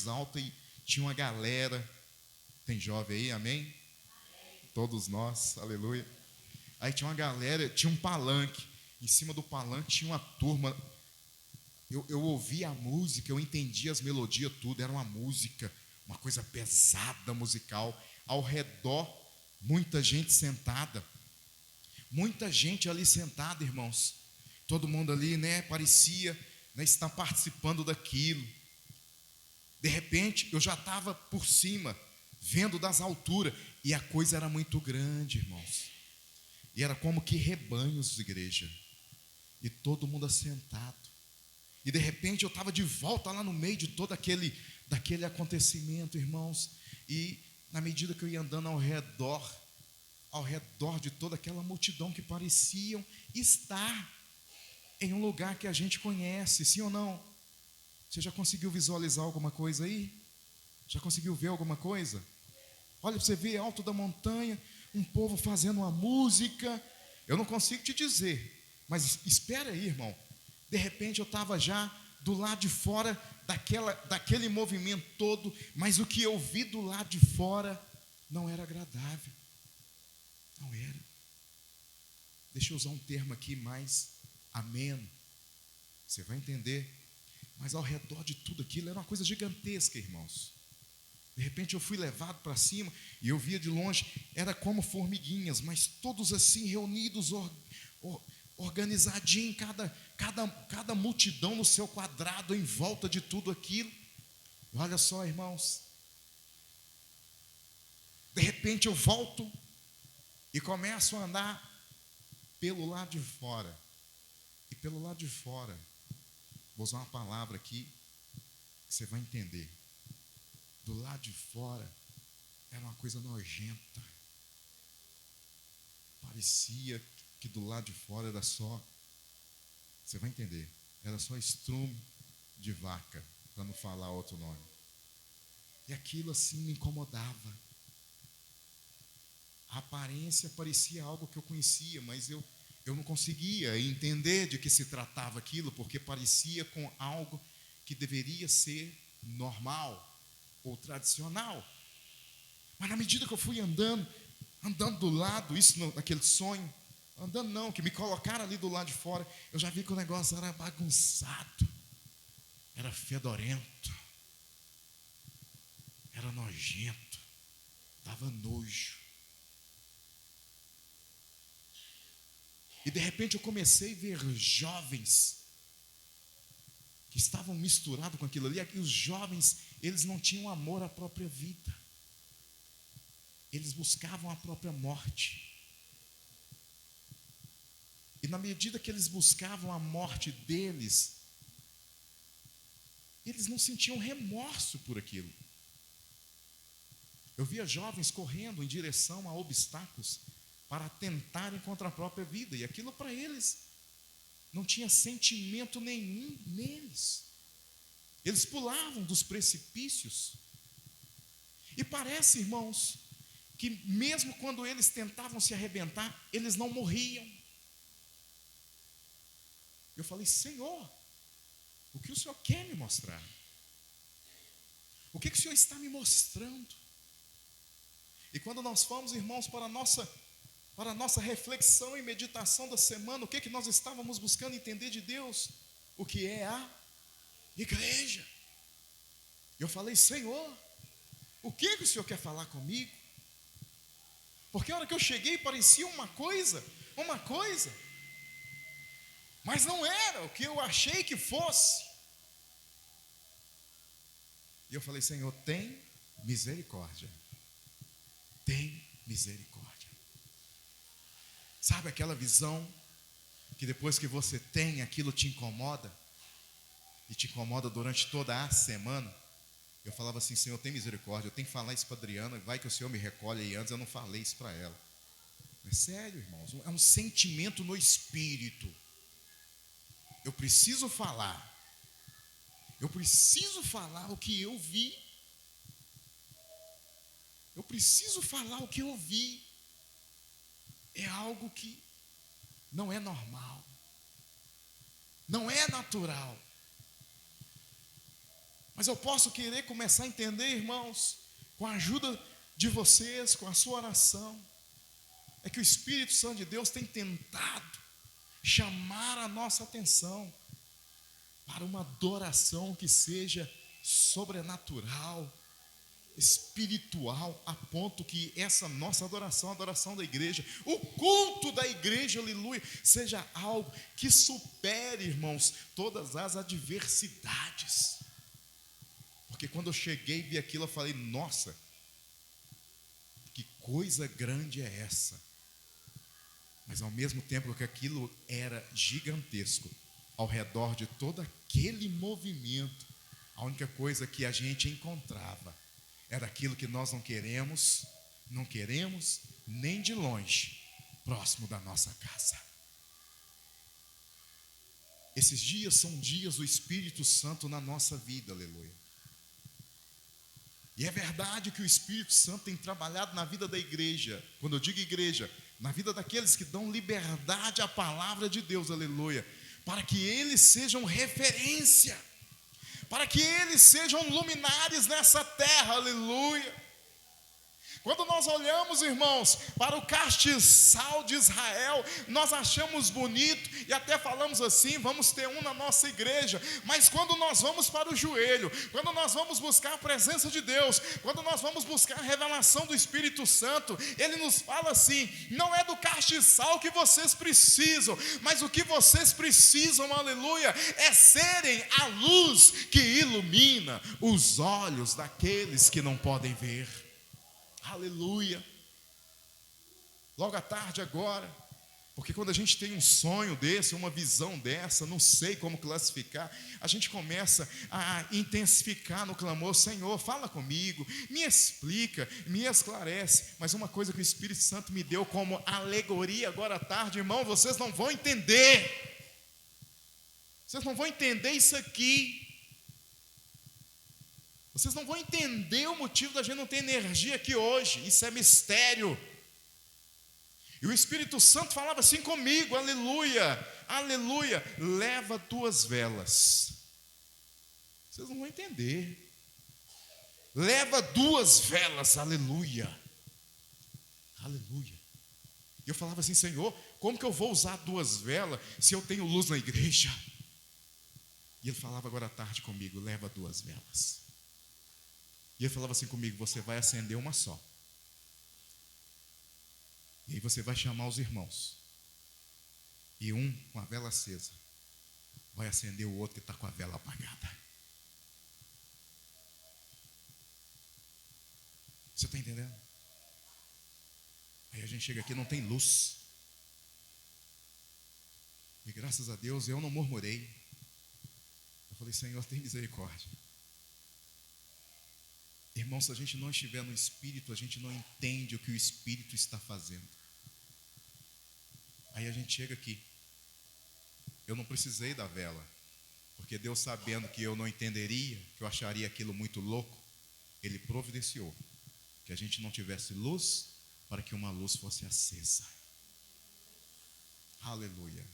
mais alta e tinha uma galera. Tem jovem aí, amém? Todos nós, aleluia. Aí tinha uma galera, tinha um palanque. Em cima do palanque tinha uma turma. Eu ouvia a música, eu entendia as melodias, tudo. Era uma música, uma coisa pesada musical. Ao redor, muita gente sentada. Muita gente ali sentada, irmãos. Todo mundo ali, né, parecia, né, estar participando daquilo. De repente, eu já estava por cima, vendo das alturas. E a coisa era muito grande, irmãos. E era como que rebanhos de igreja. E todo mundo assentado. E de repente eu estava de volta lá no meio de todo daquele acontecimento, irmãos. E na medida que eu ia andando ao redor de toda aquela multidão que pareciam estar em um lugar que a gente conhece, sim ou não? Você já conseguiu visualizar alguma coisa aí? Já conseguiu ver alguma coisa? Olha, você vê alto da montanha, um povo fazendo uma música. Eu não consigo te dizer, mas espera aí, irmão. De repente eu estava já do lado de fora daquele movimento todo, mas o que eu vi do lado de fora não era agradável. Não era. Deixa eu usar um termo aqui mais ameno. Você vai entender. Mas ao redor de tudo aquilo era uma coisa gigantesca, irmãos. De repente eu fui levado para cima e eu via de longe, era como formiguinhas, mas todos assim reunidos, organizadinho, cada multidão no seu quadrado em volta de tudo aquilo. E olha só, irmãos. De repente eu volto e começo a andar pelo lado de fora. E pelo lado de fora, vou usar uma palavra aqui que você vai entender. Do lado de fora era uma coisa nojenta. Parecia que do lado de fora era só, você vai entender, era só estrume de vaca, para não falar outro nome. E aquilo assim me incomodava. A aparência parecia algo que eu conhecia, mas eu não conseguia entender de que se tratava aquilo, porque parecia com algo que deveria ser normal ou tradicional. Mas na medida que eu fui andando do lado, isso naquele sonho, andando não, que me colocaram ali do lado de fora, eu já vi que o negócio era bagunçado, era fedorento, era nojento, dava nojo. E de repente eu comecei a ver jovens que estavam misturados com aquilo ali. E os jovens, eles não tinham amor à própria vida. Eles buscavam a própria morte. E na medida que eles buscavam a morte deles, eles não sentiam remorso por aquilo. Eu via jovens correndo em direção a obstáculos para tentarem contra a própria vida. E aquilo para eles não tinha sentimento nenhum neles. Eles pulavam dos precipícios. E parece, irmãos, que mesmo quando eles tentavam se arrebentar, eles não morriam. Eu falei: Senhor, o que o Senhor quer me mostrar? O que o Senhor está me mostrando? E quando nós fomos, irmãos, para a nossa reflexão e meditação da semana, o que nós estávamos buscando entender de Deus? O que é a igreja. Eu falei: Senhor, o que o Senhor quer falar comigo? Porque a hora que eu cheguei parecia uma coisa, mas não era o que eu achei que fosse. E eu falei: Senhor, tem misericórdia. Tem misericórdia. Sabe aquela visão que depois que você tem, aquilo te incomoda? E te incomoda durante toda a semana? Eu falava assim: Senhor, tem misericórdia, eu tenho que falar isso para a Adriana, vai que o Senhor me recolhe aí, antes eu não falei isso para ela. É sério, irmãos, é um sentimento no espírito. Eu preciso falar o que eu vi. Eu preciso falar o que eu vi. É algo que não é normal, não é natural. Mas eu posso querer começar a entender, irmãos, com a ajuda de vocês, com a sua oração, é que o Espírito Santo de Deus tem tentado chamar a nossa atenção para uma adoração que seja sobrenatural, espiritual, a ponto que essa nossa adoração, a adoração da igreja, o culto da igreja, aleluia, seja algo que supere, irmãos, todas as adversidades. Porque quando eu cheguei e vi aquilo, eu falei, nossa, que coisa grande é essa? Mas ao mesmo tempo que aquilo era gigantesco, ao redor de todo aquele movimento, a única coisa que a gente encontrava era aquilo que nós não queremos nem de longe, próximo da nossa casa. Esses dias são dias do Espírito Santo na nossa vida, aleluia. E é verdade que o Espírito Santo tem trabalhado na vida da igreja. Quando eu digo igreja, na vida daqueles que dão liberdade à palavra de Deus, aleluia, para que eles sejam referência, para que eles sejam luminares nessa terra, aleluia. Quando nós olhamos, irmãos, para o castiçal de Israel, nós achamos bonito e até falamos assim, vamos ter um na nossa igreja. Mas quando nós vamos para o joelho, quando nós vamos buscar a presença de Deus, quando nós vamos buscar a revelação do Espírito Santo, Ele nos fala assim, não é do castiçal que vocês precisam, mas o que vocês precisam, aleluia, é serem a luz que ilumina os olhos daqueles que não podem ver. Aleluia. Logo à tarde agora, porque quando a gente tem um sonho desse, uma visão dessa, não sei como classificar, a gente começa a intensificar no clamor, Senhor, fala comigo, me explica, me esclarece. Mas uma coisa que o Espírito Santo me deu como alegoria agora à tarde, irmão, vocês não vão entender. Vocês não vão entender isso aqui. Vocês não vão entender o motivo da gente não ter energia aqui hoje. Isso é mistério. E o Espírito Santo falava assim comigo, aleluia, aleluia, leva 2 velas. Vocês não vão entender. Leva 2 velas, aleluia, aleluia. E eu falava assim, Senhor, como que eu vou usar 2 velas se eu tenho luz na igreja? E Ele falava agora à tarde comigo, leva 2 velas. E Ele falava assim comigo, você vai acender uma só. E aí você vai chamar os irmãos. E um com a vela acesa vai acender o outro que está com a vela apagada. Você está entendendo? Aí a gente chega aqui e não tem luz. E graças a Deus eu não murmurei. Eu falei, Senhor, tem misericórdia. Irmão, se a gente não estiver no Espírito, a gente não entende o que o Espírito está fazendo. Aí a gente chega aqui. Eu não precisei da vela, porque Deus, sabendo que eu não entenderia, que eu acharia aquilo muito louco, Ele providenciou que a gente não tivesse luz, para que uma luz fosse acesa. Aleluia.